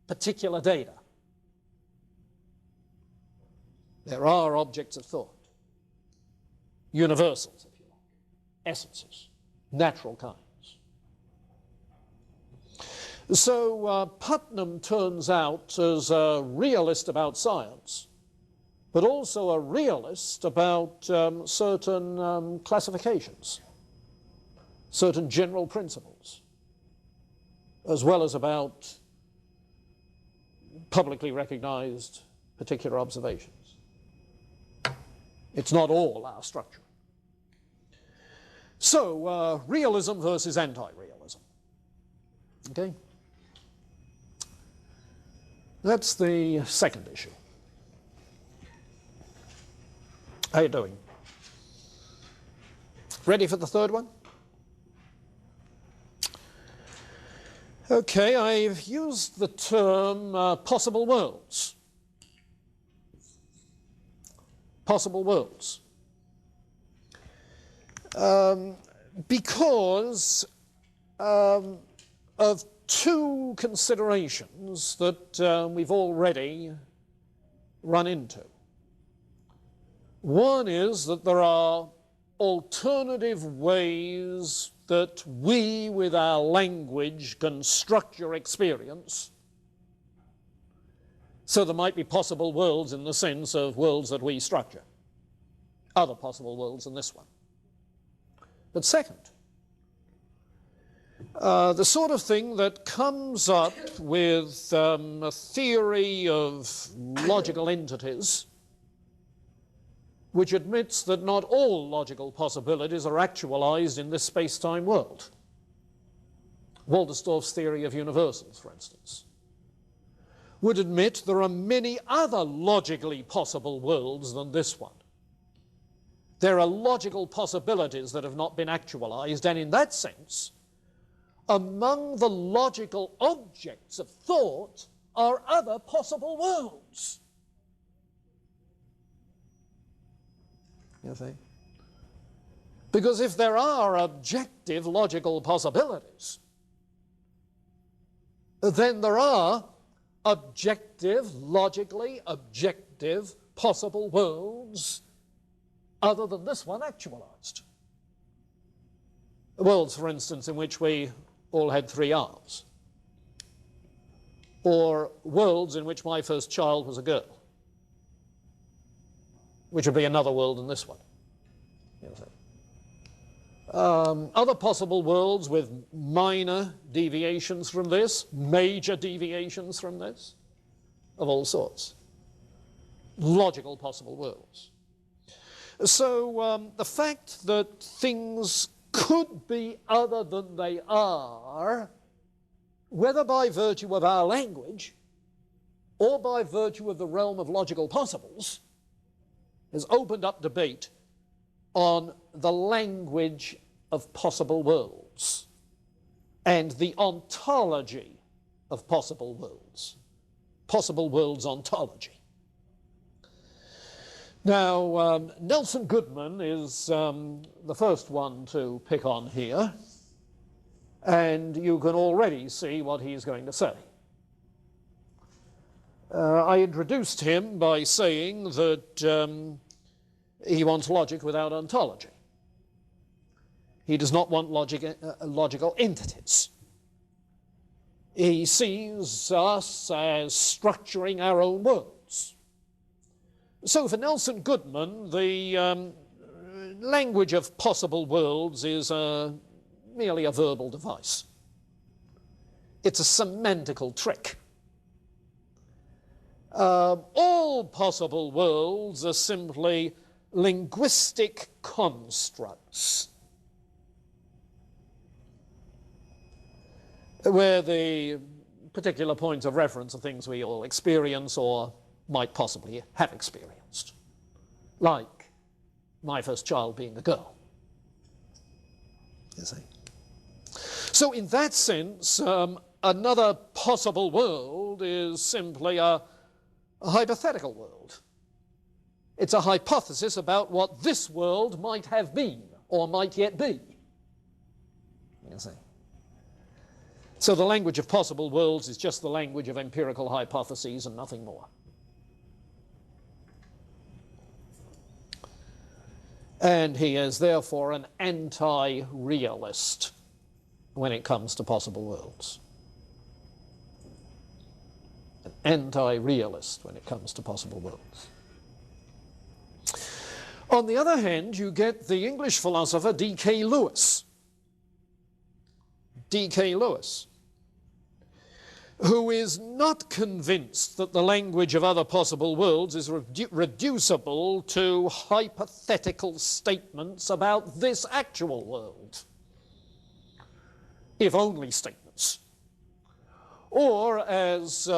particular data. There are objects of thought, universals, if you like, essences, natural kinds. So Putnam turns out as a realist about science, but also a realist about certain classifications, certain general principles, as well as about publicly recognized particular observations. It's not all our structure. So, realism versus anti-realism. Okay? That's the second issue. How you doing? Ready for the third one? Okay, I've used the term possible worlds. Possible worlds. Because of two considerations that we've already run into. One is that there are alternative ways that we, with our language, can structure experience. So there might be possible worlds in the sense of worlds that we structure. Other possible worlds than this one. But second, the sort of thing that comes up with a theory of logical entities which admits that not all logical possibilities are actualized in this space-time world. Walderstorff's theory of universals, for instance, would admit there are many other logically possible worlds than this one. There are logical possibilities that have not been actualized, and in that sense, among the logical objects of thought are other possible worlds. You see? Because if there are objective logical possibilities, then there are objective, logically objective possible worlds other than this one actualized. Worlds, for instance, in which we all had 3 arms. Or worlds in which my first child was a girl, which would be another world than this one. Other possible worlds with minor deviations from this, major deviations from this, of all sorts. Logical possible worlds. So the fact that things could be other than they are, whether by virtue of our language or by virtue of the realm of logical possibles, has opened up debate on the language of possible worlds and the ontology of possible worlds ontology. Now, Nelson Goodman is the first one to pick on here, and you can already see what he's going to say. I introduced him by saying that he wants logic without ontology. He does not want logical entities. He sees us as structuring our own worlds. So for Nelson Goodman, the language of possible worlds is merely a verbal device. It's a semantical trick. All possible worlds are simply linguistic constructs where the particular points of reference are things we all experience or might possibly have experienced, like my first child being a girl. You see? So in that sense, another possible world is simply a hypothetical world. It's a hypothesis about what this world might have been or might yet be. You see? So the language of possible worlds is just the language of empirical hypotheses and nothing more. And he is therefore an anti-realist when it comes to possible worlds. An anti-realist when it comes to possible worlds. On the other hand, you get the English philosopher D.K. Lewis. D.K. Lewis, who is not convinced that the language of other possible worlds is reducible to hypothetical statements about this actual world, if only statements. Or, as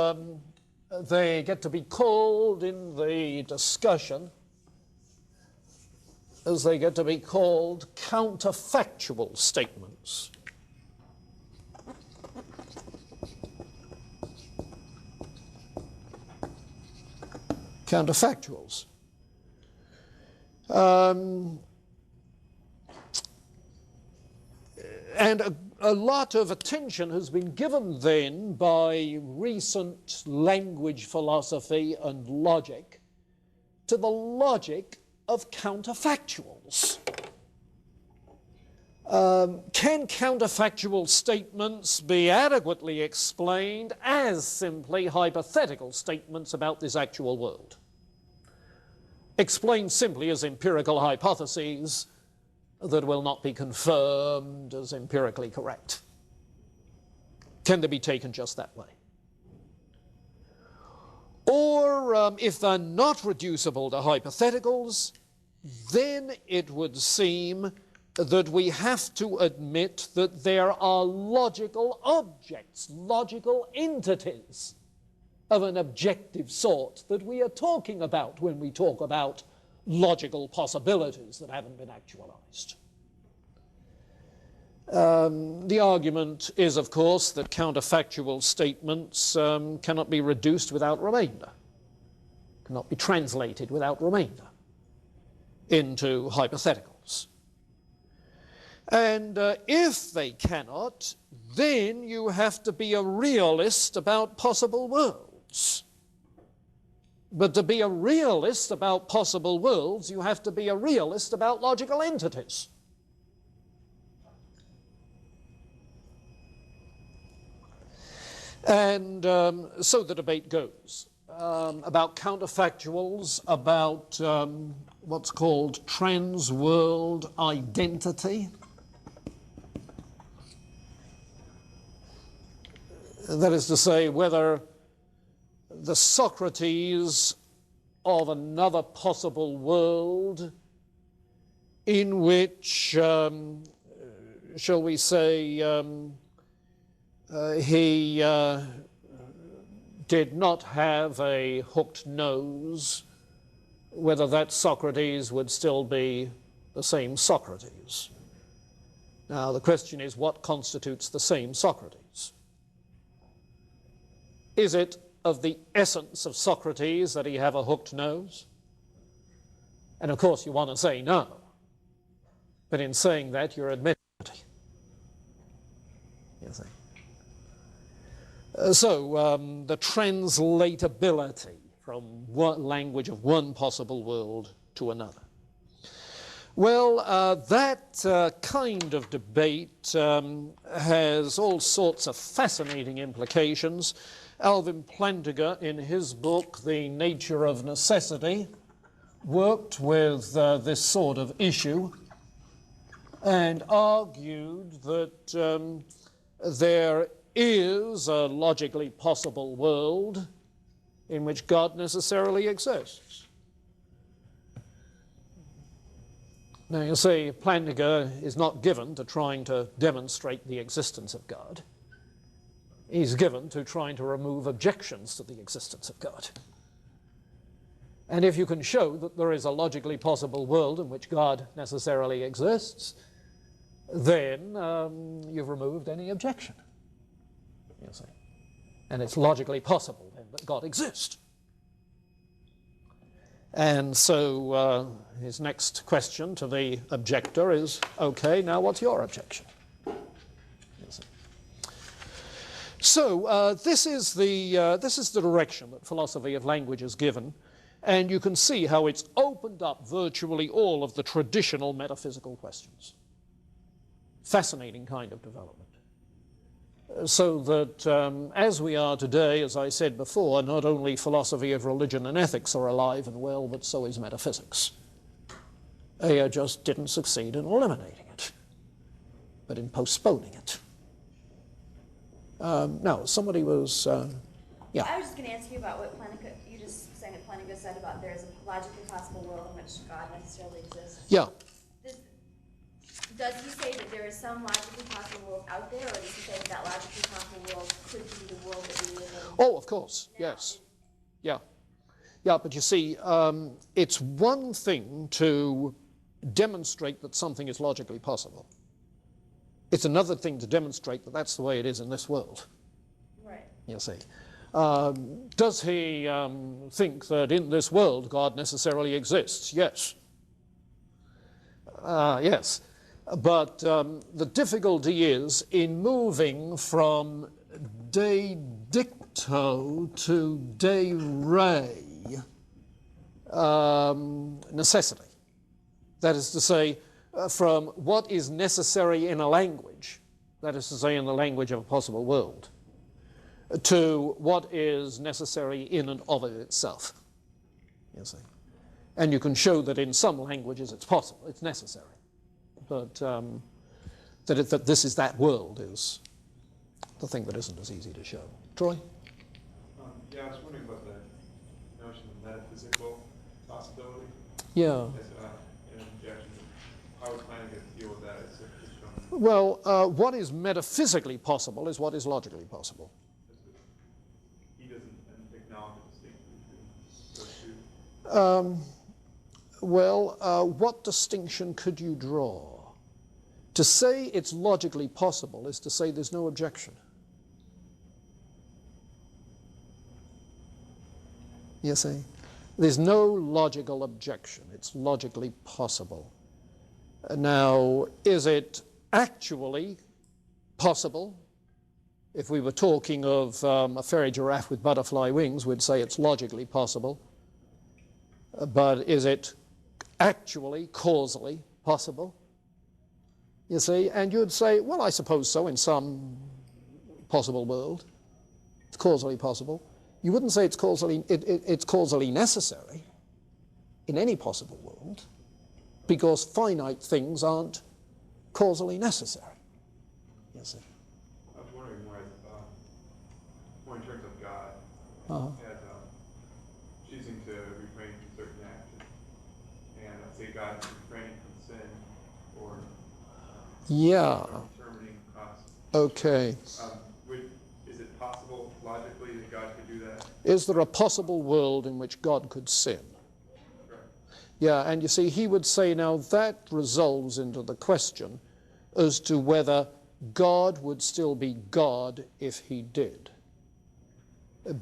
they get to be called in the discussion, as they get to be called, counterfactual statements. Counterfactuals. And a lot of attention has been given then by recent language philosophy and logic to the logic of counterfactuals. Can counterfactual statements be adequately explained as simply hypothetical statements about this actual world? Explained simply as empirical hypotheses that will not be confirmed as empirically correct. Can they be taken just that way? Or if they're not reducible to hypotheticals, then it would seem that we have to admit that there are logical objects, logical entities of an objective sort that we are talking about when we talk about logical possibilities that haven't been actualized. The argument is, of course, that counterfactual statements cannot be reduced without remainder, cannot be translated without remainder into hypotheticals. And if they cannot, then you have to be a realist about possible worlds. But to be a realist about possible worlds, you have to be a realist about logical entities. And so the debate goes about counterfactuals, about what's called transworld identity. That is to say, whether the Socrates of another possible world in which, shall we say, he did not have a hooked nose, whether that Socrates would still be the same Socrates. Now, the question is, what constitutes the same Socrates? Is it of the essence of Socrates that he have a hooked nose? And of course you want to say no. But in saying that, you're admitting it. You see. So the translatability from one language of one possible world to another. Well, that kind of debate has all sorts of fascinating implications. Alvin Plantinga, in his book, The Nature of Necessity, worked with this sort of issue and argued that there is a logically possible world in which God necessarily exists. Now, you see, Plantinga is not given to trying to demonstrate the existence of God. He's given to trying to remove objections to the existence of God. And if you can show that there is a logically possible world in which God necessarily exists, then you've removed any objection, you see. And it's logically possible then that God exists. And so his next question to the objector is, okay, now what's your objection? You see. So this is the direction that philosophy of language has given, and you can see how it's opened up virtually all of the traditional metaphysical questions. Fascinating kind of development. So that as we are today, as I said before, not only philosophy of religion and ethics are alive and well, but so is metaphysics. They just didn't succeed in eliminating it, but in postponing it. Now, somebody was, yeah. I was just going to ask you about what you just saying what Plantinga said about there is a logically possible world in which God necessarily exists. Yeah. Does he say that there is some logically possible world out there, or does he say that that logically possible world could be the world that we live in? Oh, of course, now? Yes. Yeah. Yeah, but you see, it's one thing to demonstrate that something is logically possible. It's another thing to demonstrate that that's the way it is in this world. Right. You see. Does he think that in this world God necessarily exists? Yes. Yes. But the difficulty is in moving from de dicto to de re necessity. That is to say, from what is necessary in a language, that is to say in the language of a possible world, to what is necessary in and of itself. You see. And you can show that in some languages it's possible, it's necessary. But that this is that world is the thing that isn't as easy to show. Troy? Yeah, I was wondering about the notion of metaphysical possibility. Yeah. As an objection. How would Plantinga deal with that? Well, what is metaphysically possible is what is logically possible. He doesn't acknowledge the distinction between those two. Well, what distinction could you draw? To say it's logically possible is to say there's no objection. You see? There's no logical objection. It's logically possible. Now, is it actually possible? If we were talking of a fairy giraffe with butterfly wings, we'd say it's logically possible. But is it actually, causally possible? You see, and you'd say, well, I suppose so in some possible world. It's causally possible. You wouldn't say it's causally necessary in any possible world, because finite things aren't causally necessary. You see. I was wondering more in terms of God. Uh-huh. Choosing to refrain from certain actions, and let's say God is refraining from sin, or yeah. determining costs. Okay. Is it possible logically that God could do that? Is there a possible world in which God could sin? Right. Yeah, and you see, he would say now that resolves into the question as to whether God would still be God if he did.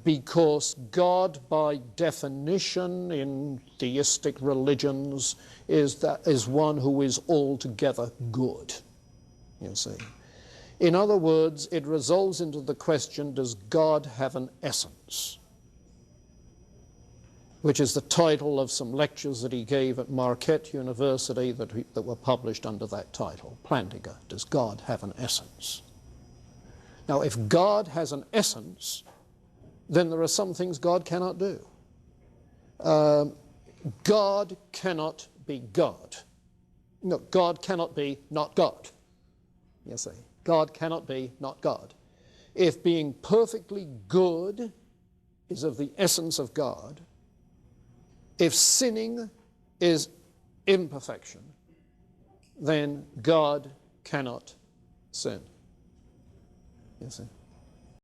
Because God, by definition in theistic religions, is one who is altogether good, you see. In other words, it resolves into the question, does God have an essence? Which is the title of some lectures that he gave at Marquette University that were published under that title. Plantinga, does God have an essence? Now, if God has an essence, then there are some things God cannot do. God cannot be God. No, God cannot be not God. You see, God cannot be not God. If being perfectly good is of the essence of God, if sinning is imperfection, then God cannot sin. You see.